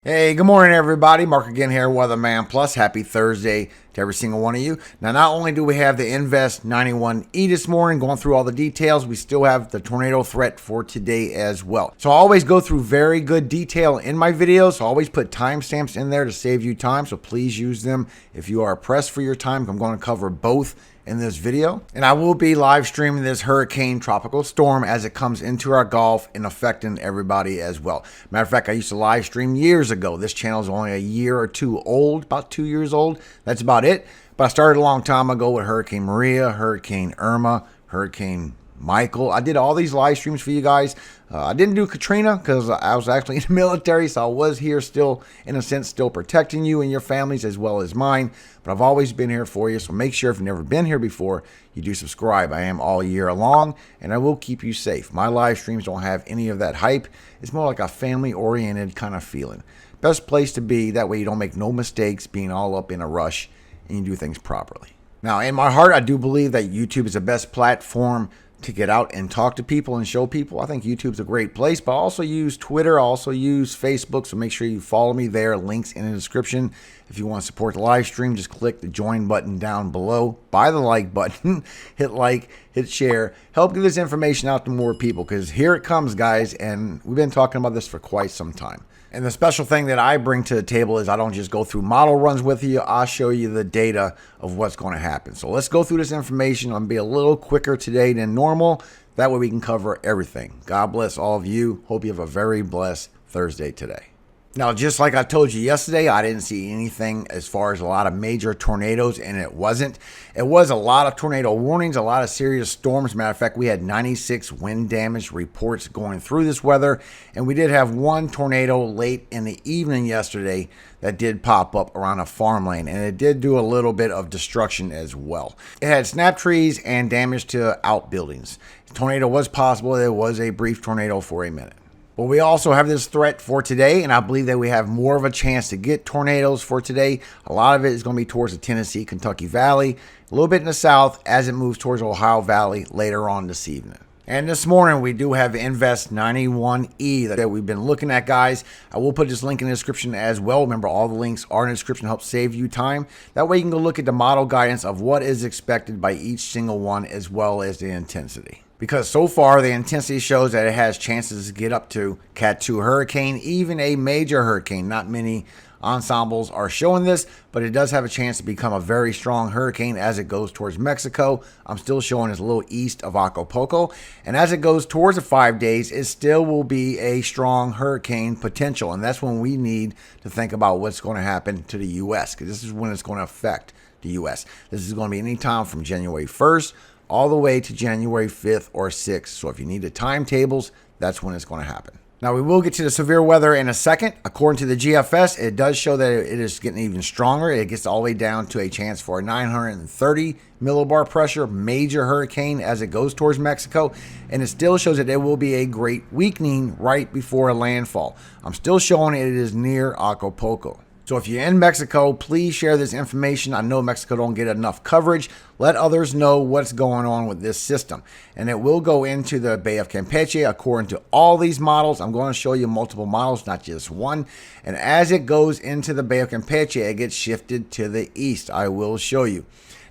Hey, good morning, everybody. Mark again here, WeatherMan Plus. Happy Thursday to every single one of you. Now, not only do we have the Invest 91E this morning, going through all the details, we still have the tornado threat for today as well. So I always go through very good detail in my videos. So I always put timestamps in there to save you time. So please use them if you are pressed for your time. I'm going to cover both in this video, and I will be live streaming this hurricane tropical storm as it comes into our Gulf and affecting everybody as well. Matter of fact, I used to live stream years ago. This channel is only a year or two old, about 2 years old. That's about it. But I started a long time ago with Hurricane Maria, Hurricane Irma, Hurricane Michael. I did all these live streams for you guys. I didn't do Katrina because I was actually in the military, so I was here still, in a sense, still protecting you and your families as well as mine. But I've always been here for you, so make sure if you've never been here before, you do subscribe. I am all year long, and I will keep you safe. My live streams don't have any of that hype. It's more like a family-oriented kind of feeling. Best place to be, that way you don't make no mistakes being all up in a rush and you do things properly. Now, in my heart, I do believe that YouTube is the best platform to get out and talk to people and show people. I think YouTube's a great place, but I also use Twitter. I also use Facebook, so make sure you follow me there. Links in the description. If you want to support the live stream, just click the join button down below. Buy the like button. Hit like, hit share. Help get this information out to more people, because here it comes, guys, and we've been talking about this for quite some time. And the special thing that I bring to the table is I don't just go through model runs with you. I'll show you the data of what's going to happen. So let's go through this information. I'm going to be a little quicker today than normal. That way we can cover everything. God bless all of you. Hope you have a very blessed Thursday today. Now, just like I told you yesterday, I didn't see anything as far as a lot of major tornadoes, and it wasn't. It was a lot of tornado warnings, a lot of serious storms. Matter of fact, we had 96 wind damage reports going through this weather, and we did have one tornado late in the evening yesterday that did pop up around a farmland, and it did do a little bit of destruction as well. It had snap trees and damage to outbuildings. The tornado was possible. There was a brief tornado for a minute. But we also have this threat for today, and I believe that we have more of a chance to get tornadoes for today. A lot of it is going to be towards the Tennessee, Kentucky Valley, a little bit in the south as it moves towards Ohio Valley later on this evening. And this morning, we do have Invest 91E that we've been looking at, guys. I will put this link in the description as well. Remember, all the links are in the description to help save you time. That way you can go look at the model guidance of what is expected by each single one, as well as the intensity. Because so far, the intensity shows that it has chances to get up to Cat 2 hurricane, even a major hurricane. Not many ensembles are showing this, but it does have a chance to become a very strong hurricane as it goes towards Mexico. I'm still showing it's a little east of Acapulco. And as it goes towards the 5 days, it still will be a strong hurricane potential. And that's when we need to think about what's going to happen to the U.S., because this is when it's going to affect the U.S. This is going to be any time from January 1st all the way to January 5th or 6th. So if you need the timetables, that's when it's going to happen. Now, we will get to the severe weather in a second. According to the GFS, it does show that it is getting even stronger. It gets all the way down to a chance for a 930 millibar pressure major hurricane as it goes towards Mexico. And it still shows that there will be a great weakening right before a landfall. I'm still showing it is near Acapulco. So if you're in Mexico, please share this information. I know Mexico don't get enough coverage. Let others know what's going on with this system. And it will go into the Bay of Campeche according to all these models. I'm going to show you multiple models, not just one. And as it goes into the Bay of Campeche, it gets shifted to the east. I will show you.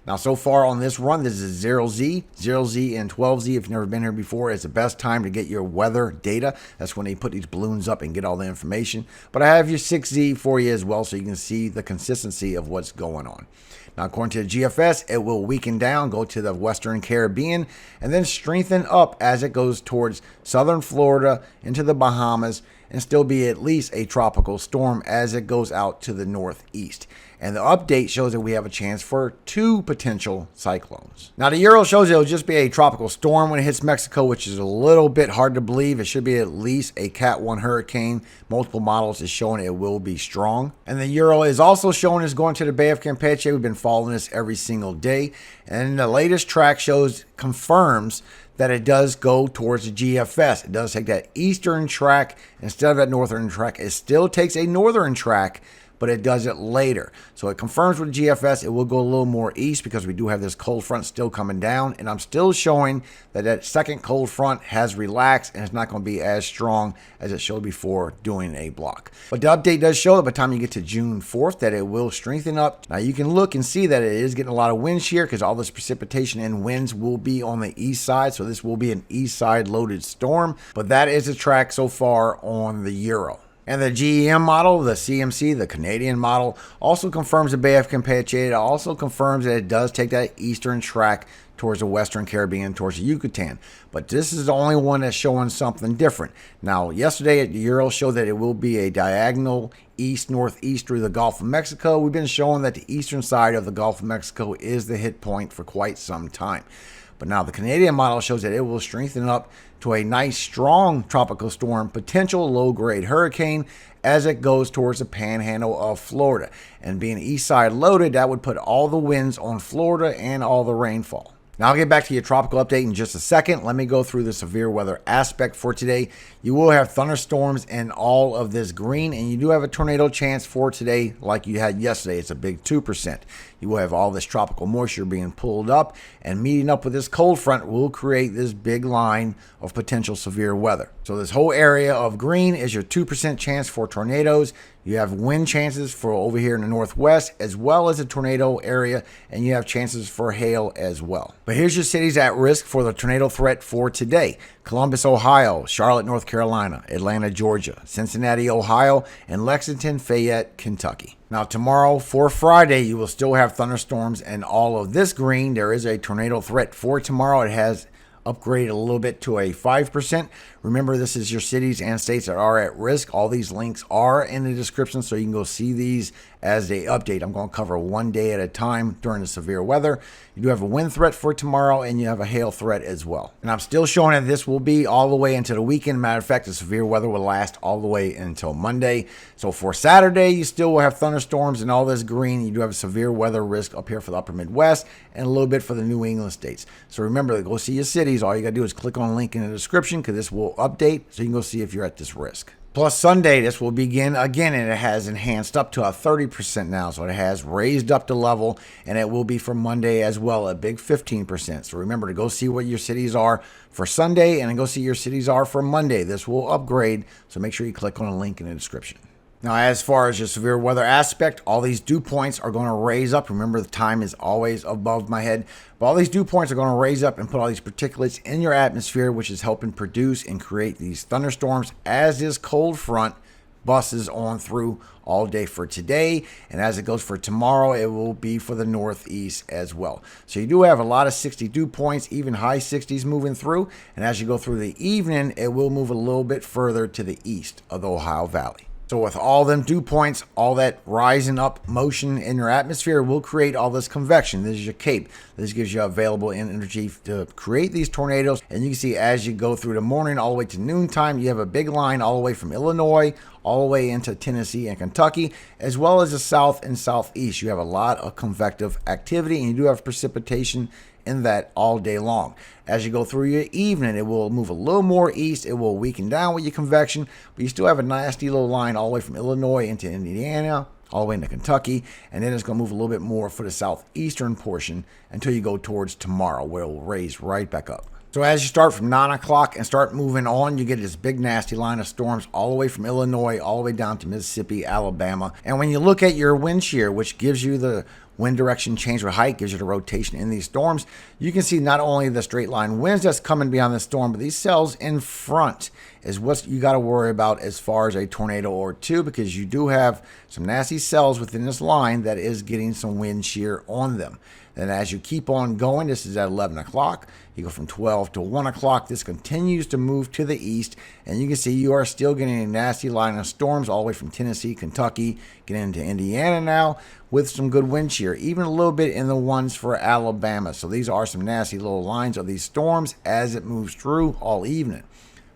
Now, so far on this run, this is 0Z. 0Z and 12Z, if you've never been here before, is the best time to get your weather data. That's when they put these balloons up and get all the information. But I have your 6Z for you as well, so you can see the consistency of what's going on. Now, according to the GFS, it will weaken down, go to the Western Caribbean, and then strengthen up as it goes towards southern Florida into the Bahamas, and still be at least a tropical storm as it goes out to the northeast. And the update shows that we have a chance for 2 potential cyclones. Now, the Euro shows it'll just be a tropical storm when it hits Mexico, which is a little bit hard to believe. It should be at least a Cat 1 hurricane. Multiple models is showing it will be strong. And the Euro is also showing it's going to the Bay of Campeche. We've been following this every single day. And the latest track confirms that it does go towards the GFS. It does take that eastern track instead of that northern track. It still takes a northern track, but it does it later. So it confirms with GFS it will go a little more east because we do have this cold front still coming down, and I'm still showing that that second cold front has relaxed and it's not going to be as strong as it showed before doing a block. But the update does show that by the time you get to June 4th that it will strengthen up. Now you can look and see that it is getting a lot of wind shear because all this precipitation and winds will be on the east side, so this will be an east side loaded storm. But that is the track so far on the Euro. And the GEM model, the CMC, the Canadian model, also confirms the Bay of Campeche. It also confirms that it does take that eastern track towards the Western Caribbean, towards the Yucatan. But this is the only one that's showing something different. Now, yesterday the Euro showed that it will be a diagonal east-northeast through the Gulf of Mexico. We've been showing that the eastern side of the Gulf of Mexico is the hit point for quite some time. But now the Canadian model shows that it will strengthen up to a nice, strong tropical storm, potential low-grade hurricane as it goes towards the panhandle of Florida. And being east side loaded, that would put all the winds on Florida and all the rainfall. Now I'll get back to your tropical update in just a second. Let me go through the severe weather aspect for today. You will have thunderstorms and all of this green, and you do have a tornado chance for today like you had yesterday. It's a big 2%. You will have all this tropical moisture being pulled up, and meeting up with this cold front will create this big line of potential severe weather. So this whole area of green is your 2% chance for tornadoes. You have wind chances for over here in the northwest, as well as a tornado area, and you have chances for hail as well. But here's your cities at risk for the tornado threat for today: Columbus, Ohio; Charlotte, North Carolina; Atlanta, Georgia; Cincinnati, Ohio; and Lexington, Fayette, Kentucky. Now tomorrow for Friday, you will still have thunderstorms and all of this green. There is a tornado threat for tomorrow. It has upgraded a little bit to a 5%. Remember, this is your cities and states that are at risk. All these links are in the description, so you can go see these as they update. I'm going to cover one day at a time during the severe weather. You do have a wind threat for tomorrow, and you have a hail threat as well. And I'm still showing that this will be all the way into the weekend. Matter of fact, the severe weather will last all the way until Monday. So for Saturday, you still will have thunderstorms and all this green. You do have a severe weather risk up here for the upper Midwest and a little bit for the New England states. So remember, go see your cities. All you got to do is click on the link in the description because this will update so you can go see if you're at this risk. Plus Sunday, this will begin again, and it has enhanced up to a 30% now. So it has raised up the level, and it will be for Monday as well, a big 15%. So remember to go see what your cities are for Sunday and then go see your cities are for Monday. This will upgrade, so make sure you click on the link in the description. Now, as far as your severe weather aspect, all these dew points are going to raise up. Remember, the time is always above my head. But all these dew points are going to raise up and put all these particulates in your atmosphere, which is helping produce and create these thunderstorms as this cold front buses on through all day for today. And as it goes for tomorrow, it will be for the northeast as well. So you do have a lot of 60 dew points, even high 60s moving through. And as you go through the evening, it will move a little bit further to the east of the Ohio Valley. So with all them dew points, all that rising up motion in your atmosphere will create all this convection. This is your cape. This gives you available energy to create these tornadoes. And you can see as you go through the morning all the way to noontime, you have a big line all the way from Illinois, all the way into Tennessee and Kentucky, as well as the south and southeast. You have a lot of convective activity, and you do have precipitation in that all day long. As you go through your evening, it will move a little more east. It will weaken down with your convection, but you still have a nasty little line all the way from Illinois into Indiana, all the way into Kentucky, and then it's going to move a little bit more for the southeastern portion until you go towards tomorrow, where it will raise right back up. So as you start from 9 o'clock and start moving on, you get this big nasty line of storms all the way from Illinois, all the way down to Mississippi, Alabama. And when you look at your wind shear, which gives you the wind direction change with height, gives you the rotation in these storms, you can see not only the straight line winds that's coming beyond the storm, but these cells in front is what you got to worry about as far as a tornado or two, because you do have some nasty cells within this line that is getting some wind shear on them. And as you keep on going, this is at 11 o'clock. You go from 12 to 1 o'clock. This continues to move to the east. And you can see you are still getting a nasty line of storms all the way from Tennessee, Kentucky, getting into Indiana now with some good wind shear, even a little bit in the ones for Alabama. So these are some nasty little lines of these storms as it moves through all evening.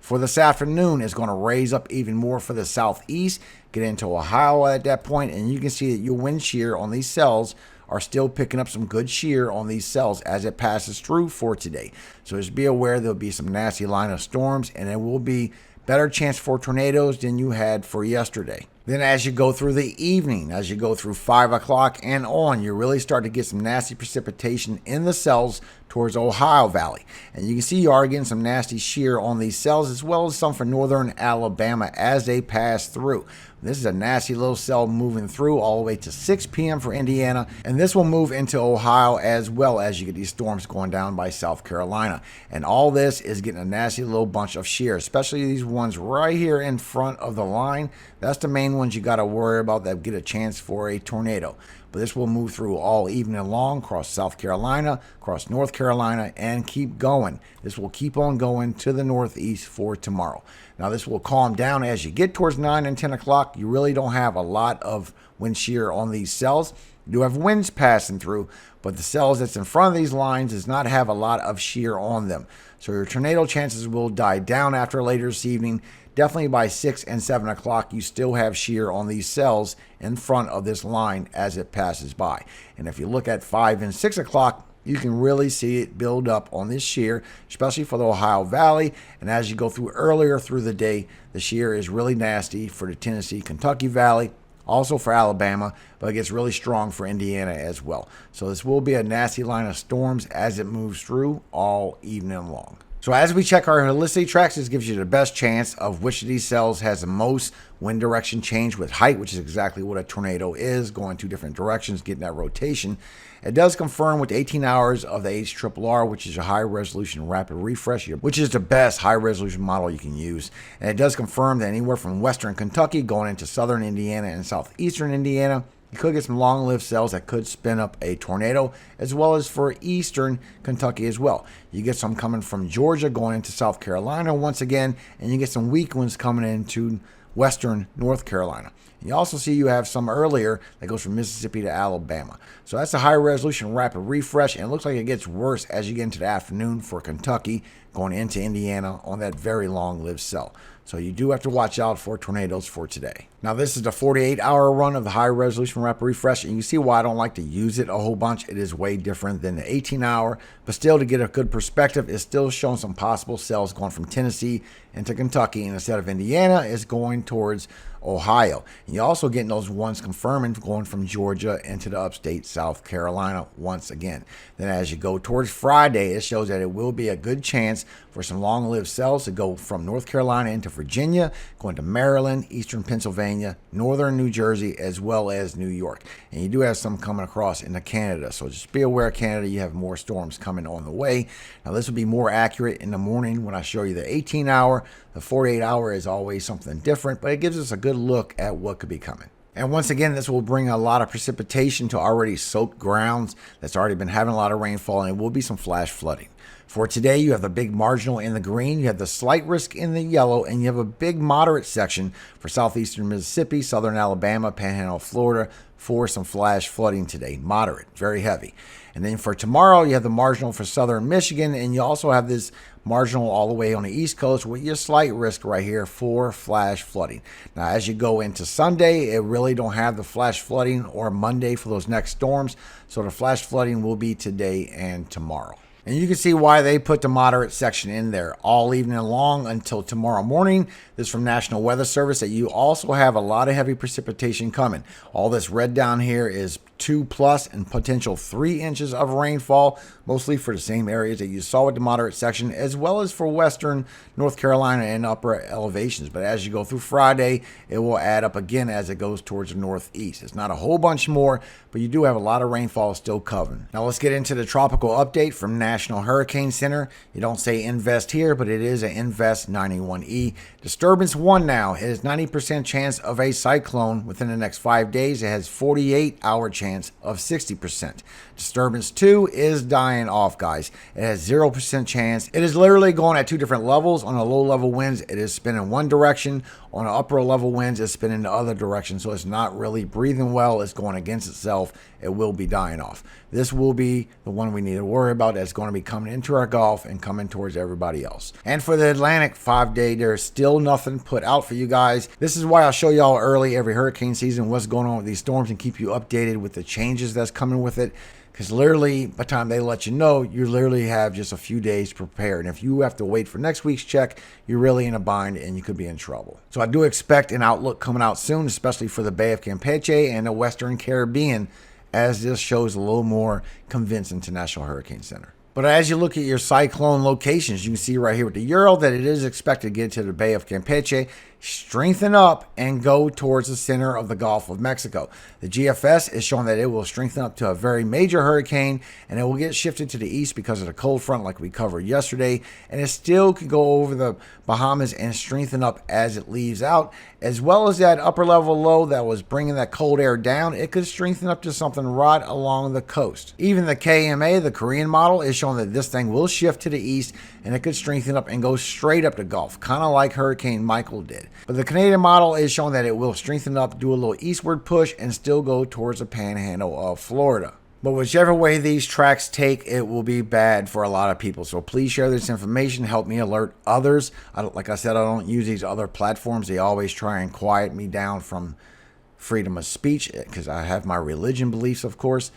For this afternoon, it's going to raise up even more for the southeast, get into Ohio at that point, and you can see that your wind shear on these cells are still picking up some good shear on these cells as it passes through for today. So just be aware there'll be some nasty line of storms, and it will be better chance for tornadoes than you had for yesterday. Then as you go through the evening, as you go through 5 o'clock and on, you really start to get some nasty precipitation in the cells towards Ohio Valley. And you can see you are getting some nasty shear on these cells, as well as some for northern Alabama as they pass through. This is a nasty little cell moving through all the way to 6 p.m. for Indiana, and this will move into Ohio as well as you get these storms going down by South Carolina. And all this is getting a nasty little bunch of shear, especially these ones right here in front of the line. That's the main ones you got to worry about that get a chance for a tornado. But this will move through all evening long, across South Carolina, across North Carolina, and keep going. This will keep on going to the northeast for tomorrow. Now, this will calm down as you get towards 9 and 10 o'clock. You really don't have a lot of wind shear on these cells. You do have winds passing through, but the cells that's in front of these lines does not have a lot of shear on them. So your tornado chances will die down after later this evening. Definitely by 6 and 7 o'clock, you still have shear on these cells in front of this line as it passes by. And if you look at 5 and 6 o'clock, you can really see it build up on this shear, especially for the Ohio Valley. And as you go through earlier through the day, the shear is really nasty for the Tennessee, Kentucky Valley, also for Alabama, but it gets really strong for Indiana as well. So this will be a nasty line of storms as it moves through all evening long. So as we check our helicity tracks, this gives you the best chance of which of these cells has the most wind direction change with height, which is exactly what a tornado is, going two different directions, getting that rotation. It does confirm with 18 hours of the HRRR, which is a high-resolution rapid refresh, which is the best high-resolution model you can use. And it does confirm that anywhere from western Kentucky going into southern Indiana and southeastern Indiana, you could get some long-lived cells that could spin up a tornado, as well as for eastern Kentucky as well. You get some coming from Georgia going into South Carolina once again, and you get some weak ones coming into western North Carolina. You also see you have some earlier that goes from Mississippi to Alabama. So that's a high-resolution rapid refresh, and it looks like it gets worse as you get into the afternoon for Kentucky going into Indiana on that very long-lived cell. So you do have to watch out for tornadoes for today. Now, this is the 48-hour run of the high-resolution rapid refresh, and you see why I don't like to use it a whole bunch. It is way different than the 18-hour, but still, to get a good perspective, it's still showing some possible cells going from Tennessee into Kentucky, and instead of Indiana, it's going towards Ohio. And you're also getting those ones confirming going from Georgia into the upstate South Carolina once again. Then as you go towards Friday, it shows that it will be a good chance for some long-lived cells to go from North Carolina into Virginia, going to Maryland, eastern Pennsylvania, northern New Jersey, as well as New York. And you do have some coming across into Canada. So just be aware, Canada, you have more storms coming on the way. Now, this will be more accurate in the morning when I show you the 18-hour. The 48-hour is always something different, but it gives us a good look at what could be coming. And once again, this will bring a lot of precipitation to already soaked grounds that's already been having a lot of rainfall, and it will be some flash flooding. For today, you have the big marginal in the green, you have the slight risk in the yellow, and you have a big moderate section for southeastern Mississippi, southern Alabama, Panhandle, Florida, for some flash flooding today. Moderate, very heavy. And then for tomorrow, you have the marginal for southern Michigan, and you also have this marginal all the way on the East Coast with your slight risk right here for flash flooding. Now, as you go into Sunday, it really don't have the flash flooding, or Monday for those next storms. So the flash flooding will be today and tomorrow. And you can see why they put the moderate section in there all evening long until tomorrow morning. This is from National Weather Service, that you also have a lot of heavy precipitation coming. All this red down here is 2+ and potential 3 inches of rainfall, mostly for the same areas that you saw with the moderate section, as well as for western North Carolina and upper elevations. But as you go through Friday, it will add up again as it goes towards the northeast. It's not a whole bunch more, but you do have a lot of rainfall still coming. Now let's get into the tropical update from National Hurricane Center. You don't say Invest here, but it is an Invest 91E. Disturbance 1 now. It has 90% chance of a cyclone within the next 5 days. It has 48-hour chance of 60%. Disturbance 2 is dying off, guys. It has 0% chance. It is literally going at 2 different levels. On a low level winds, it is spinning one direction. On an upper level winds, it's spinning the other direction. So it's not really breathing well. It's going against itself. It will be dying off. This will be the one we need to worry about, that's going to be coming into our Gulf and coming towards everybody else. And for the Atlantic 5-day, there's still nothing put out for you guys. This is why I'll show y'all early every hurricane season what's going on with these storms and keep you updated with the changes that's coming with it. Because literally, by the time they let you know, you literally have just a few days to prepare. And if you have to wait for next week's check, you're really in a bind and you could be in trouble. So I do expect an outlook coming out soon, especially for the Bay of Campeche and the Western Caribbean, as this shows a little more convincing to National Hurricane Center. But as you look at your cyclone locations, you can see right here with the Euro that it is expected to get to the Bay of Campeche, strengthen up, and go towards the center of the Gulf of Mexico. The GFS is showing that it will strengthen up to a very major hurricane, and it will get shifted to the east because of the cold front like we covered yesterday, and it still could go over the Bahamas and strengthen up as it leaves out, as well as that upper level low that was bringing that cold air down. It could strengthen up to something right along the coast. Even the KMA, the Korean model, is showing that this thing will shift to the east, and it could strengthen up and go straight up the Gulf, kind of like Hurricane Michael did. But the Canadian model is showing that it will strengthen up, do a little eastward push, and still go towards the panhandle of Florida. But whichever way these tracks take, it will be bad for a lot of people. So please share this information. Help me alert others. Like I said, I don't use these other platforms. They always try and quiet me down from freedom of speech because I have my religion beliefs, of course.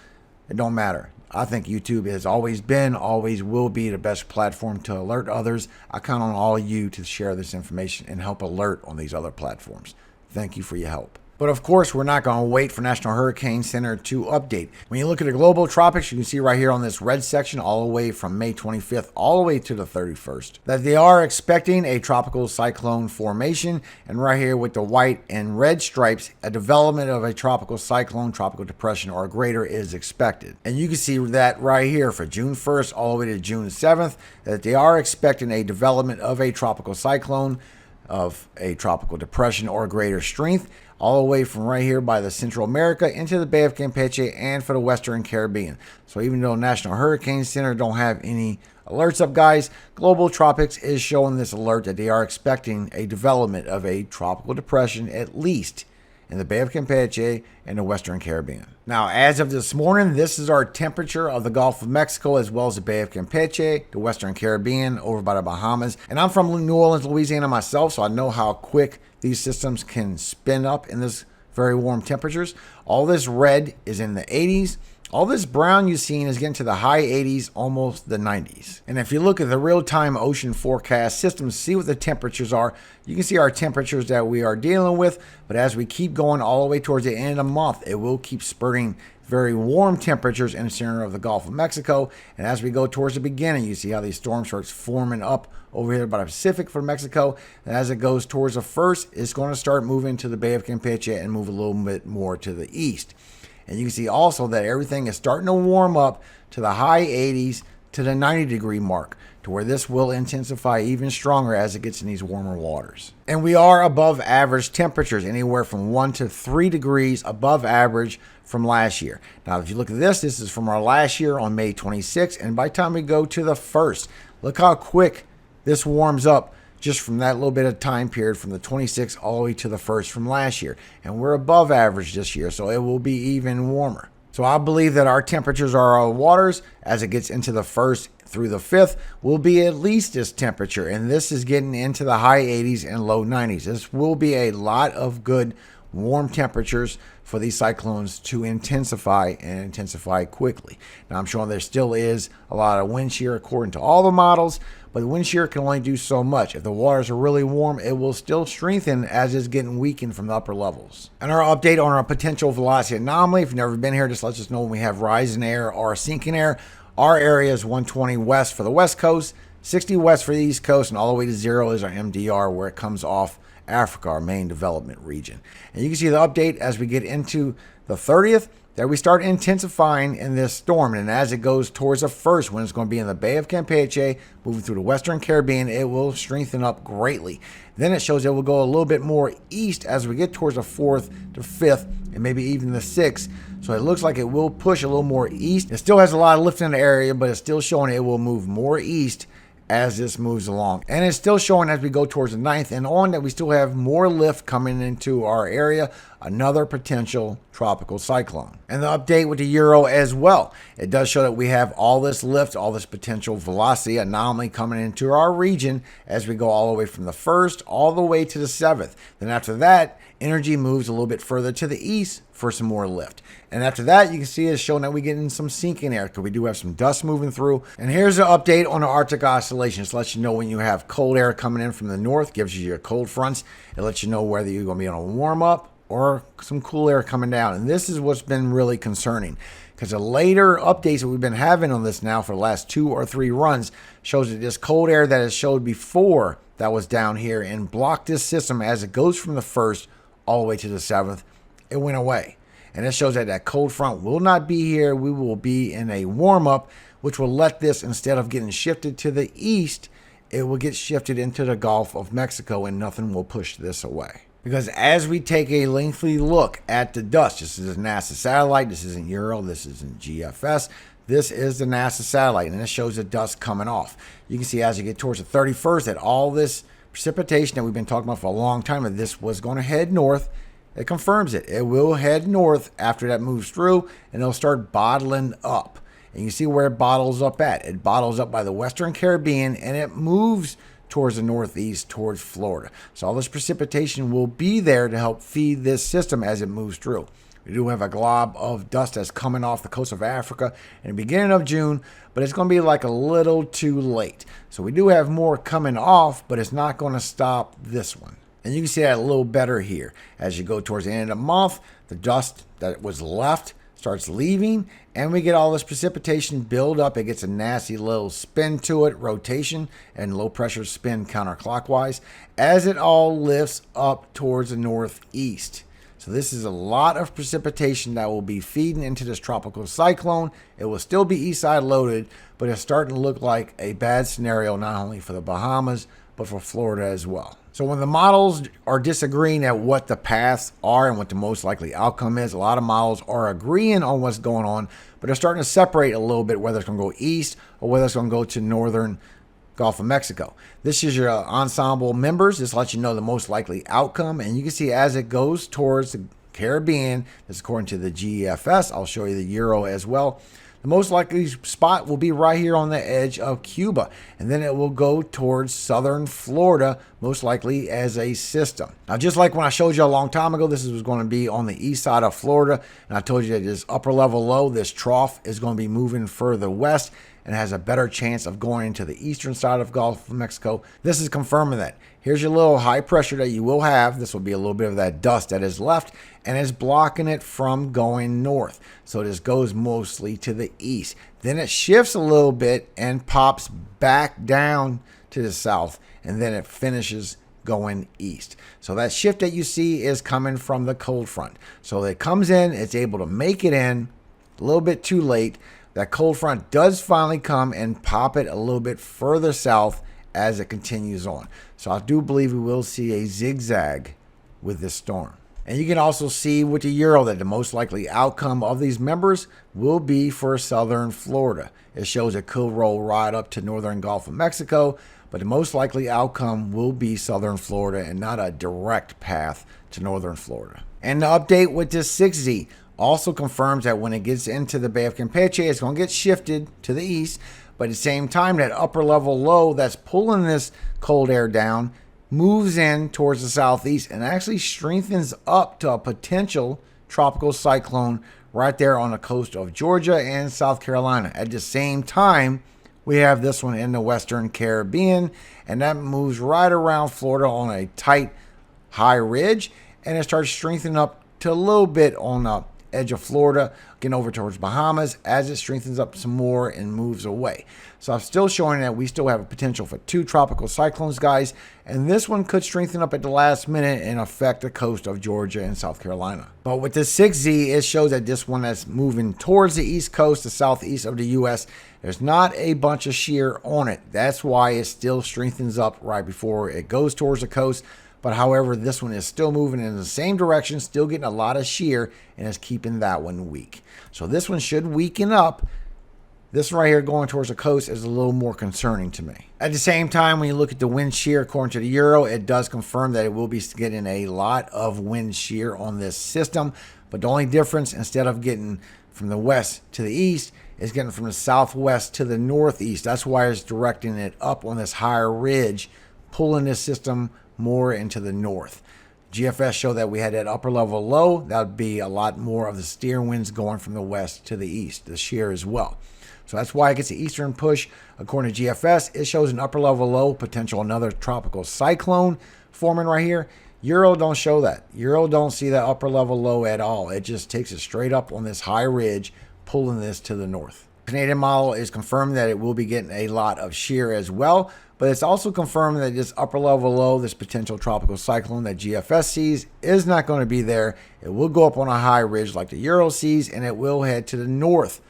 It don't matter. I think YouTube has always been, always will be the best platform to alert others. I count on all of you to share this information and help alert on these other platforms. Thank you for your help. But of course, we're not going to wait for National Hurricane Center to update. When you look at the global tropics, you can see right here on this red section, all the way from May 25th, all the way to the 31st, that they are expecting a tropical cyclone formation. And right here with the white and red stripes, a development of a tropical cyclone, tropical depression, or greater is expected. And you can see that right here for June 1st, all the way to June 7th, that they are expecting a development of a tropical cyclone, of a tropical depression or greater strength, all the way from right here by the Central America into the Bay of Campeche and for the Western Caribbean. So even though National Hurricane Center don't have any alerts up, guys, Global Tropics is showing this alert that they are expecting a development of a tropical depression at least in the Bay of Campeche and the Western Caribbean. Now, as of this morning, this is our temperature of the Gulf of Mexico as well as the Bay of Campeche, the Western Caribbean, over by the Bahamas. And I'm from New Orleans, Louisiana myself, so I know how quick these systems can spin up in this very warm temperatures. All this red is in the 80s. All this brown you've seen is getting to the high 80s, almost the 90s. And if you look at the real-time ocean forecast systems, see what the temperatures are. You can see our temperatures that we are dealing with, but as we keep going all the way towards the end of the month, it will keep spurting very warm temperatures in the center of the Gulf of Mexico. And as we go towards the beginning, you see how these storms start forming up over here by the Pacific for Mexico. And as it goes towards the first, it's going to start moving to the Bay of Campeche and move a little bit more to the east. And you can see also that everything is starting to warm up to the high 80s to the 90-degree mark, to where this will intensify even stronger as it gets in these warmer waters. And we are above average temperatures, anywhere from 1 to 3 degrees above average from last year. Now, if you look at this is from our last year on May 26th, and by the time we go to the 1st, look how quick this warms up just from that little bit of time period from the 26th all the way to the 1st from last year. And we're above average this year, so it will be even warmer. So I believe that our temperatures are our waters as it gets into the 1st through the 5th will be at least this temperature. And this is getting into the high 80s and low 90s. This will be a lot of good warm temperatures for these cyclones to intensify and intensify quickly. Now, I'm showing there still is a lot of wind shear according to all the models, but the wind shear can only do so much. If the waters are really warm, it will still strengthen as it's getting weakened from the upper levels. And our update on our potential velocity anomaly, if you've never been here, just let us know when we have rising air or sinking air. Our area is 120 west for the west coast, 60 west for the east coast, and all the way to 0 is our MDR, where it comes off Africa, our main development region. And you can see the update as we get into the 30th, that we start intensifying in this storm. And as it goes towards the 1st, when it's going to be in the Bay of Campeche, moving through the Western Caribbean, it will strengthen up greatly. Then it shows it will go a little bit more east as we get towards the 4th to 5th, and maybe even the 6th. So it looks like it will push a little more east. It still has a lot of lift in the area, but it's still showing it will move more east as this moves along. And it's still showing as we go towards the 9th and on that we still have more lift coming into our area, another potential tropical cyclone. And the update with the Euro as well. It does show that we have all this lift, all this potential velocity anomaly coming into our region as we go all the way from the 1st all the way to the 7th. Then after that, energy moves a little bit further to the east for some more lift. And after that, you can see it's showing that we're getting some sinking air because we do have some dust moving through. And here's an update on the Arctic oscillations. It lets you know when you have cold air coming in from the north, gives you your cold fronts. It lets you know whether you're going to be on a warm up or some cool air coming down. And this is what's been really concerning, because the later updates that we've been having on this now for the last 2 or 3 runs shows that this cold air that it showed before that was down here and blocked this system as it goes from the 1st all the way to the 7th, it went away. And it shows that that cold front will not be here. We will be in a warm-up, which will let this, instead of getting shifted to the east, it will get shifted into the Gulf of Mexico, and nothing will push this away. Because as we take a lengthy look at the dust, this is a NASA satellite, this isn't Euro, this isn't GFS, this is the NASA satellite, and it shows the dust coming off. You can see as you get towards the 31st that all this precipitation that we've been talking about for a long time, that this was going to head north. It confirms it. It will head north after that moves through, and it'll start bottling up. And you see where it bottles up at. It bottles up by the Western Caribbean, and it moves towards the northeast, towards Florida. So all this precipitation will be there to help feed this system as it moves through. We do have a glob of dust that's coming off the coast of Africa in the beginning of June, but it's going to be like a little too late. So we do have more coming off, but it's not going to stop this one. And you can see that a little better here. As you go towards the end of the month, the dust that was left starts leaving, and we get all this precipitation build up. It gets a nasty little spin to it, rotation, and low pressure spin counterclockwise as it all lifts up towards the northeast. So this is a lot of precipitation that will be feeding into this tropical cyclone. It will still be east side loaded, but it's starting to look like a bad scenario, not only for the Bahamas, but for Florida as well. So when the models are disagreeing at what the paths are and what the most likely outcome is, a lot of models are agreeing on what's going on, but they're starting to separate a little bit, whether it's going to go east or whether it's going to go to northern Gulf of Mexico. This is your ensemble members. This lets you know the most likely outcome, and you can see as it goes towards the Caribbean, this is according to the GFS. I'll show you the Euro as well. The most likely spot will be right here on the edge of Cuba, and then it will go towards southern Florida, most likely as a system. Now, just like when I showed you a long time ago, this was going to be on the east side of Florida, and I told you that this upper level low, this trough, is going to be moving further west and has a better chance of going into the eastern side of Gulf of Mexico. This is confirming that. Here's your little high pressure that you will have. This will be a little bit of that dust that is left, and is blocking it from going north. So this goes mostly to the east. Then it shifts a little bit and pops back down to the south, and then it finishes going east. So that shift that you see is coming from the cold front. So it comes in, it's able to make it in a little bit too late. That cold front does finally come and pop it a little bit further south as it continues on. So I do believe we will see a zigzag with this storm. And you can also see with the Euro that the most likely outcome of these members will be for southern Florida. It shows it could roll right up to northern Gulf of Mexico, but the most likely outcome will be southern Florida and not a direct path to northern Florida. And the update with this 6Z also confirms that when it gets into the Bay of Campeche, it's going to get shifted to the east, but at the same time, that upper level low that's pulling this cold air down moves in towards the southeast and actually strengthens up to a potential tropical cyclone right there on the coast of Georgia and South Carolina. At the same time, we have this one in the Western Caribbean, and that moves right around Florida on a tight high ridge, and it starts strengthening up to a little bit on the edge of Florida, getting over towards Bahamas as it strengthens up some more and moves away. So I'm still showing that we still have a potential for 2 tropical cyclones, guys, and this one could strengthen up at the last minute and affect the coast of Georgia and South Carolina. But with the 6Z, it shows that this one that's moving towards the east coast, the southeast of the U.S., there's not a bunch of shear on it. That's why it still strengthens up right before it goes towards the coast. But however, this one is still moving in the same direction, still getting a lot of shear, and is keeping that one weak. So this one should weaken up. This one right here going towards the coast is a little more concerning to me. At the same time, when you look at the wind shear according to the Euro, it does confirm that it will be getting a lot of wind shear on this system. But the only difference, instead of getting from the west to the east, is getting from the southwest to the northeast. That's why it's directing it up on this higher ridge, pulling this system more into the north. GFS showed that we had that upper level low. That would be a lot more of the steer winds going from the west to the east, the shear as well. So that's why it gets the eastern push. According to GFS, it shows an upper level low, potential another tropical cyclone forming right here. Euro don't show that. Euro don't see that upper level low at all. It just takes it straight up on this high ridge, pulling this to the north. Canadian model is confirming that it will be getting a lot of shear as well, but it's also confirming that this upper level low, this potential tropical cyclone that GFS sees, is not going to be there. It will go up on a high ridge like the Euro sees, and it will head to the north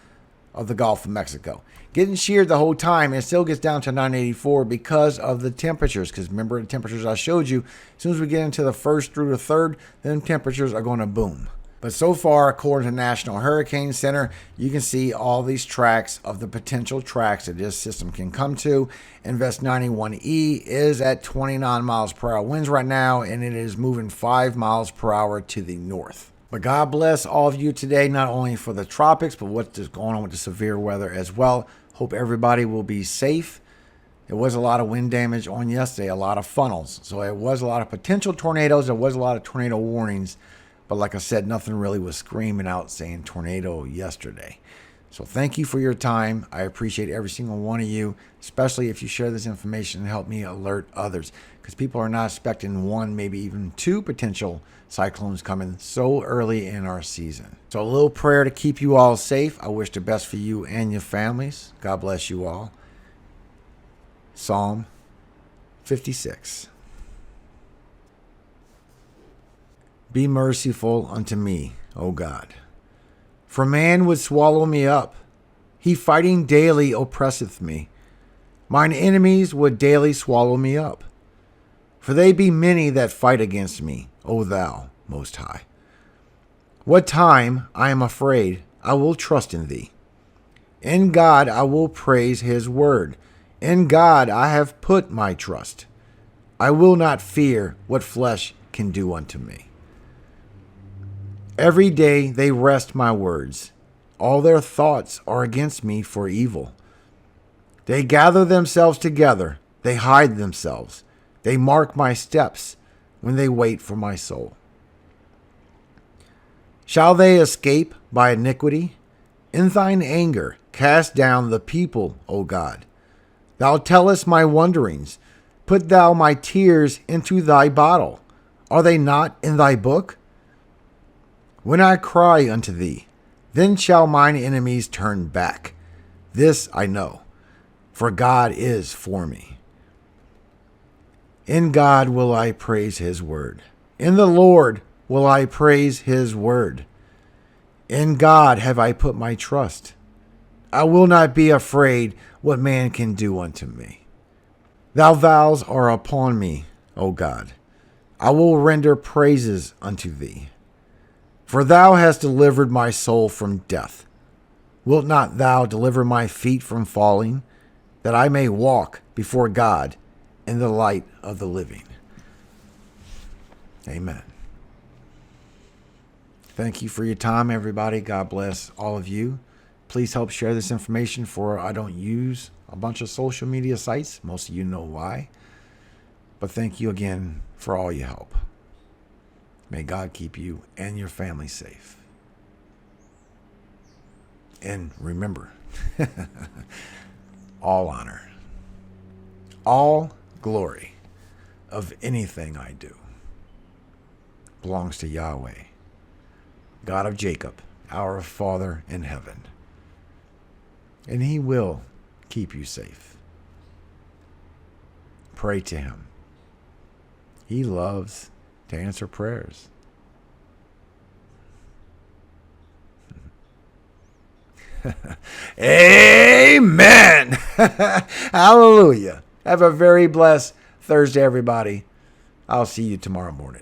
of the Gulf of Mexico. Getting sheared the whole time, it still gets down to 984 because of the temperatures. Because remember the temperatures I showed you, as soon as we get into the first through the third, then temperatures are going to boom. But so far, according to National Hurricane Center, you can see all these tracks of the potential tracks that this system can come to. Invest 91E is at 29 miles per hour winds right now, and it is moving 5 miles per hour to the north. But God bless all of you today, not only for the tropics, but what's going on with the severe weather as well. Hope everybody will be safe. There was a lot of wind damage on yesterday, a lot of funnels. So it was a lot of potential tornadoes. There was a lot of tornado warnings. But like I said, nothing really was screaming out saying tornado yesterday. So thank you for your time. I appreciate every single one of you, especially if you share this information and help me alert others. Because people are not expecting one, maybe even two potential cyclones coming so early in our season. So a little prayer to keep you all safe. I wish the best for you and your families. God bless you all. Psalm 56. Be merciful unto me, O God. For man would swallow me up. He fighting daily oppresseth me. Mine enemies would daily swallow me up. For they be many that fight against me, O thou Most High. What time I am afraid, I will trust in thee. In God I will praise his word. In God I have put my trust. I will not fear what flesh can do unto me. Every day they wrest my words. All their thoughts are against me for evil. They gather themselves together. They hide themselves. They mark my steps when they wait for my soul. Shall they escape by iniquity? In thine anger cast down the people, O God. Thou tellest my wanderings. Put thou my tears into thy bottle. Are they not in thy book? When I cry unto thee, then shall mine enemies turn back. This I know, for God is for me. In God will I praise his word. In the Lord will I praise his word. In God have I put my trust. I will not be afraid what man can do unto me. Thou vows are upon me, O God. I will render praises unto thee. For thou hast delivered my soul from death. Wilt not thou deliver my feet from falling, that I may walk before God in the light of the living? Amen. Thank you for your time, everybody. God bless all of you. Please help share this information, for I don't use a bunch of social media sites. Most of you know why. But thank you again for all your help. May God keep you and your family safe. And remember, all honor, all glory of anything I do belongs to Yahweh, God of Jacob, our Father in heaven. And he will keep you safe. Pray to him. He loves to answer prayers. Amen. Hallelujah. Have a very blessed Thursday, everybody. I'll see you tomorrow morning.